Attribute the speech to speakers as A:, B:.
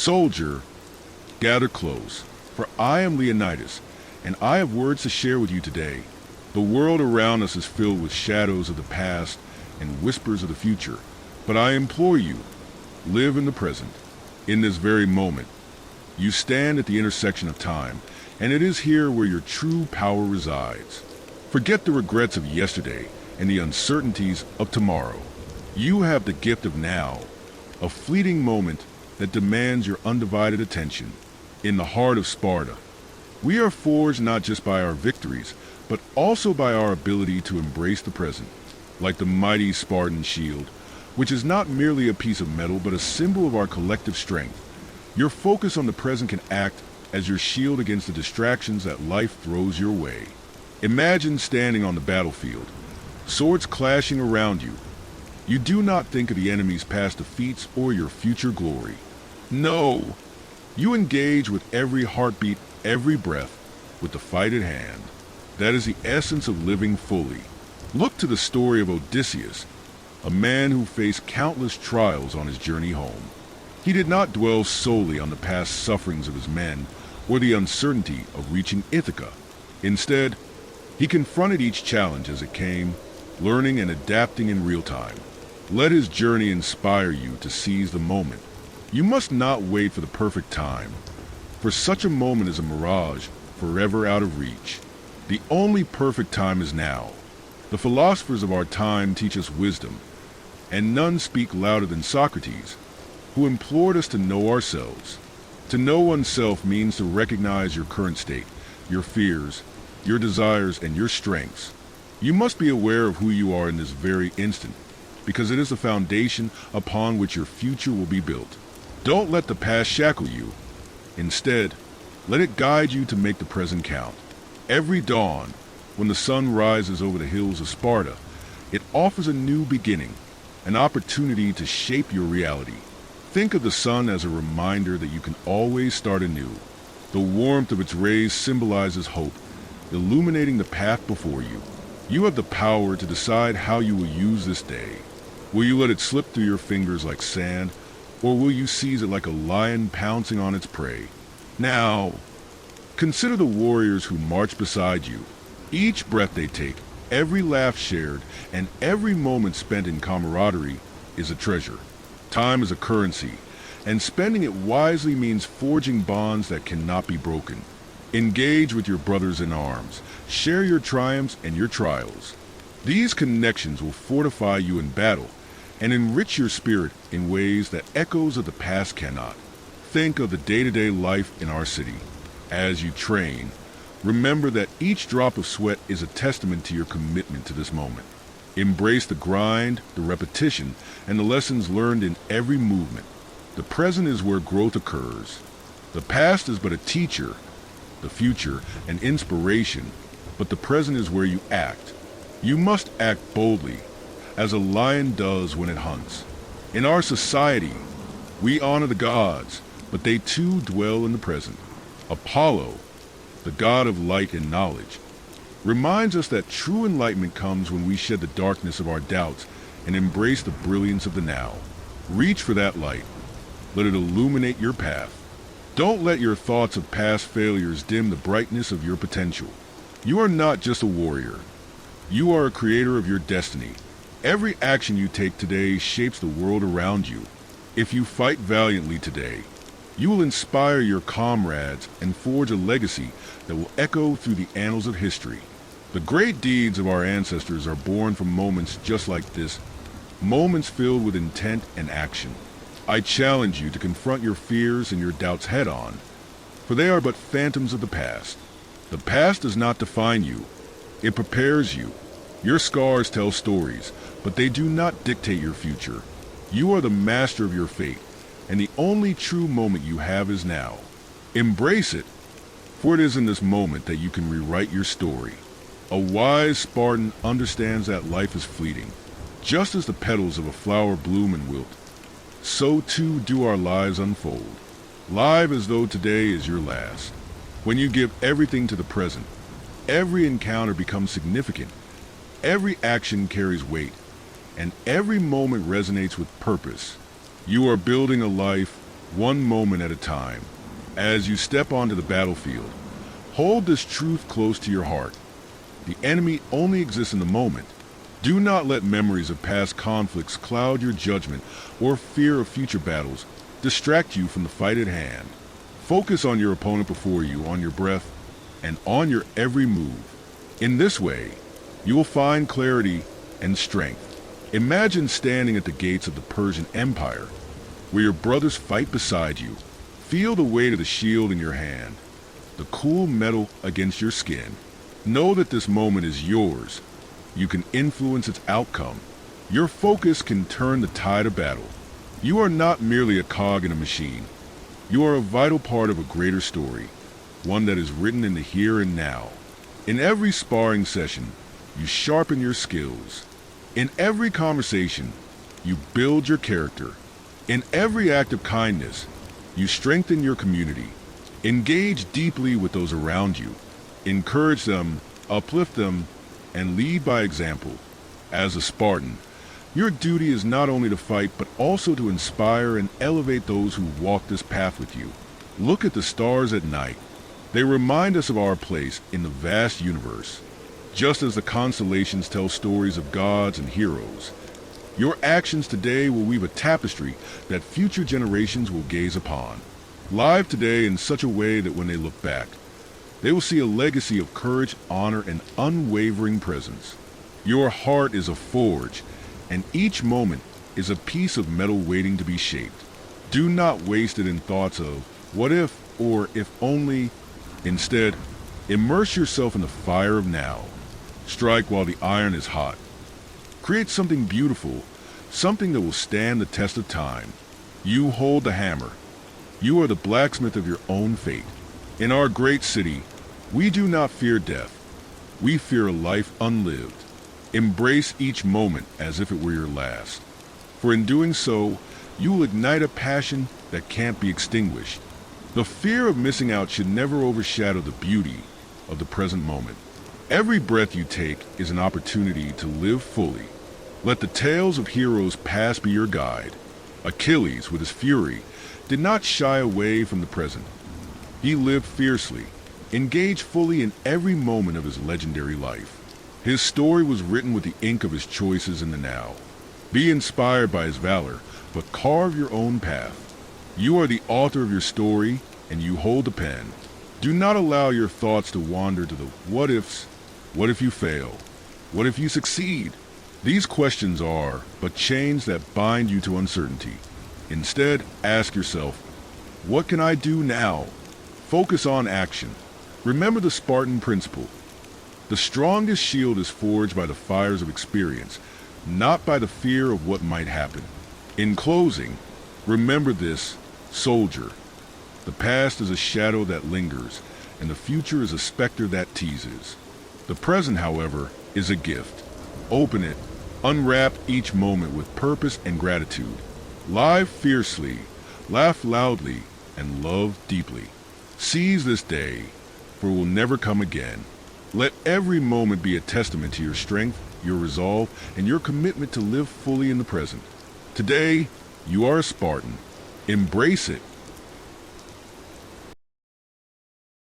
A: Soldier, gather close, for I am Leonidas, and I have words to share with you today. The world around us is filled with shadows of the past and whispers of the future, but I implore you, live in the present, in this very moment. You stand at the intersection of time, and it is here where your true power resides. Forget the regrets of yesterday and the uncertainties of tomorrow. You have the gift of now, a fleeting moment that demands your undivided attention. In the heart of Sparta, we are forged not just by our victories, but also by our ability to embrace the present, like the mighty Spartan shield, which is not merely a piece of metal but a symbol of our collective strength. Your focus on the present can act as your shield against the distractions that life throws your way. Imagine standing on the battlefield, swords clashing around you. You do not think of the enemy's past defeats or your future glory. No! You engage with every heartbeat, every breath, with the fight at hand. That is the essence of living fully. Look to the story of Odysseus, a man who faced countless trials on his journey home. He did not dwell solely on the past sufferings of his men or the uncertainty of reaching Ithaca. Instead, he confronted each challenge as it came, learning and adapting in real time. Let his journey inspire you to seize the moment. You must not wait for the perfect time, for such a moment is a mirage, forever out of reach. The only perfect time is now. The philosophers of our time teach us wisdom, and none speak louder than Socrates, who implored us to know ourselves. To know oneself means to recognize your current state, your fears, your desires, and your strengths. You must be aware of who you are in this very instant, because it is the foundation upon which your future will be built. Don't let the past shackle you. Instead, let it guide you to make the present count. Every dawn, when the sun rises over the hills of Sparta, it offers a new beginning, an opportunity to shape your reality. Think of the sun as a reminder that you can always start anew. The warmth of its rays symbolizes hope, illuminating the path before you. You have the power to decide how you will use this day. Will you let it slip through your fingers like sand, or will you seize it like a lion pouncing on its prey? Now, consider the warriors who march beside you. Each breath they take, every laugh shared, and every moment spent in camaraderie is a treasure. Time is a currency, and spending it wisely means forging bonds that cannot be broken. Engage with your brothers in arms. Share your triumphs and your trials. These connections will fortify you in battle and enrich your spirit in ways that echoes of the past cannot. Think of the day-to-day life in our city. As you train, remember that each drop of sweat is a testament to your commitment to this moment. Embrace the grind, the repetition, and the lessons learned in every movement. The present is where growth occurs. The past is but a teacher, the future an inspiration, but the present is where you act. You must act boldly, as a lion does when it hunts. In our society, we honor the gods, but they too dwell in the present. Apollo, the god of light and knowledge, reminds us that true enlightenment comes when we shed the darkness of our doubts and embrace the brilliance of the now. Reach for that light. Let it illuminate your path. Don't let your thoughts of past failures dim the brightness of your potential. You are not just a warrior. You are a creator of your destiny. Every action you take today shapes the world around you. If you fight valiantly today, you will inspire your comrades and forge a legacy that will echo through the annals of history. The great deeds of our ancestors are born from moments just like this, moments filled with intent and action. I challenge you to confront your fears and your doubts head-on, for they are but phantoms of the past. The past does not define you. It prepares you. Your scars tell stories, but they do not dictate your future. You are the master of your fate, and the only true moment you have is now. Embrace it, for it is in this moment that you can rewrite your story. A wise Spartan understands that life is fleeting. Just as the petals of a flower bloom and wilt, so too do our lives unfold. Live as though today is your last. When you give everything to the present, every encounter becomes significant, every action carries weight, and every moment resonates with purpose. You are building a life one moment at a time. As you step onto the battlefield, hold this truth close to your heart. The enemy only exists in the moment. Do not let memories of past conflicts cloud your judgment or fear of future battles distract you from the fight at hand. Focus on your opponent before you, on your breath, and on your every move. In this way, you will find clarity and strength. Imagine standing at the gates of the Persian Empire, where your brothers fight beside you. Feel the weight of the shield in your hand, the cool metal against your skin. Know that this moment is yours. You can influence its outcome. Your focus can turn the tide of battle. You are not merely a cog in a machine. You are a vital part of a greater story, one that is written in the here and now. In every sparring session, you sharpen your skills. In every conversation, you build your character. In every act of kindness, you strengthen your community. Engage deeply with those around you. Encourage them, uplift them, and lead by example. As a Spartan, your duty is not only to fight, but also to inspire and elevate those who walk this path with you. Look at the stars at night. They remind us of our place in the vast universe. Just as the constellations tell stories of gods and heroes, your actions today will weave a tapestry that future generations will gaze upon. Live today in such a way that when they look back, they will see a legacy of courage, honor, and unwavering presence. Your heart is a forge, and each moment is a piece of metal waiting to be shaped. Do not waste it in thoughts of what if or if only. Instead, immerse yourself in the fire of now. Strike while the iron is hot. Create something beautiful, something that will stand the test of time. You hold the hammer. You are the blacksmith of your own fate. In our great city, we do not fear death. We fear a life unlived. Embrace each moment as if it were your last. For in doing so, you will ignite a passion that can't be extinguished. The fear of missing out should never overshadow the beauty of the present moment. Every breath you take is an opportunity to live fully. Let the tales of heroes past be your guide. Achilles, with his fury, did not shy away from the present. He lived fiercely, engaged fully in every moment of his legendary life. His story was written with the ink of his choices in the now. Be inspired by his valor, but carve your own path. You are the author of your story, and you hold the pen. Do not allow your thoughts to wander to the what ifs. What if you fail? What if you succeed? These questions are but chains that bind you to uncertainty. Instead, ask yourself, what can I do now? Focus on action. Remember the Spartan principle. The strongest shield is forged by the fires of experience, not by the fear of what might happen. In closing, remember this, soldier. The past is a shadow that lingers, and the future is a specter that teases. The present, however, is a gift. Open it, unwrap each moment with purpose and gratitude. Live fiercely, laugh loudly, and love deeply. Seize this day, for it will never come again. Let every moment be a testament to your strength, your resolve, and your commitment to live fully in the present. Today, you are a Spartan. Embrace it